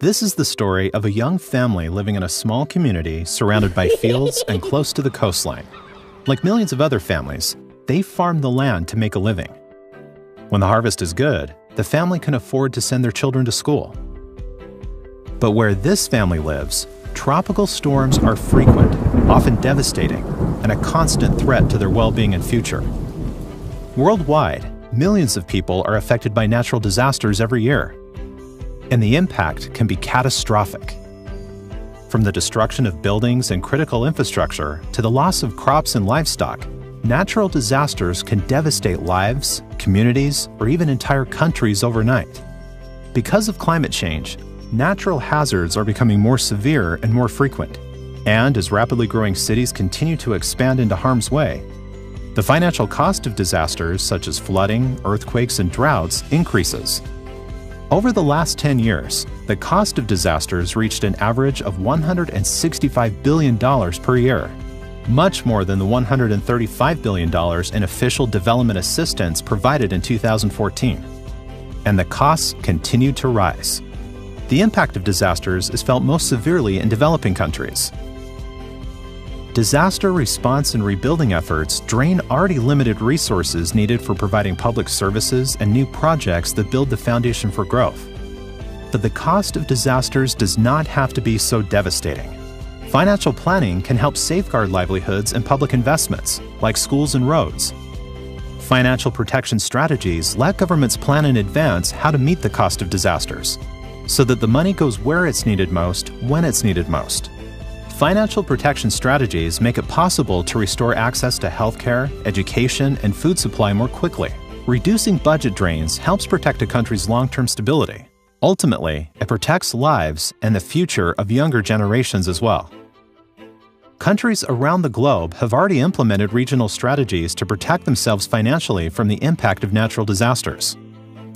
This is the story of a young family living in a small community surrounded by fields and close to the coastline. Like millions of other families, they farm the land to make a living. When the harvest is good, the family can afford to send their children to school. But where this family lives, tropical storms are frequent, often devastating, and a constant threat to their well-being and future. Worldwide, millions of people are affected by natural disasters every year, and the impact can be catastrophic. From the destruction of buildings and critical infrastructure to the loss of crops and livestock, natural disasters can devastate lives, communities, or even entire countries overnight. Because of climate change, natural hazards are becoming more severe and more frequent. And as rapidly growing cities continue to expand into harm's way, the financial cost of disasters such as flooding, earthquakes, and droughts increases. Over the last 10 years, the cost of disasters reached an average of $165 billion per year, much more than the $135 billion in official development assistance provided in 2014. And the costs continue to rise. The impact of disasters is felt most severely in developing countries. Disaster response and rebuilding efforts drain already limited resources needed for providing public services and new projects that build the foundation for growth. But the cost of disasters does not have to be so devastating. Financial planning can help safeguard livelihoods and public investments, like schools and roads. Financial protection strategies let governments plan in advance how to meet the cost of disasters, so that the money goes where it's needed most, when it's needed most. Financial protection strategies make it possible to restore access to healthcare, education, and food supply more quickly. Reducing budget drains helps protect a country's long-term stability. Ultimately, it protects lives and the future of younger generations as well. Countries around the globe have already implemented regional strategies to protect themselves financially from the impact of natural disasters.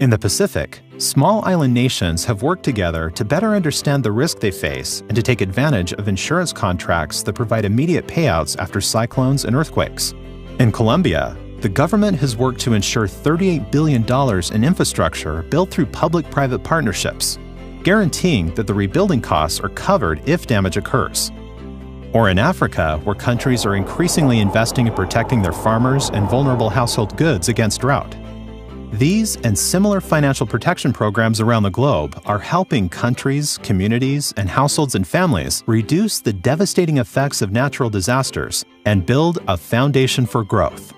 In the Pacific, small island nations have worked together to better understand the risk they face and to take advantage of insurance contracts that provide immediate payouts after cyclones and earthquakes. In Colombia, the government has worked to ensure $38 billion in infrastructure built through public-private partnerships, guaranteeing that the rebuilding costs are covered if damage occurs. Or in Africa, where countries are increasingly investing in protecting their farmers and vulnerable household goods against drought. These and similar financial protection programs around the globe are helping countries, communities, and households and families reduce the devastating effects of natural disasters and build a foundation for growth.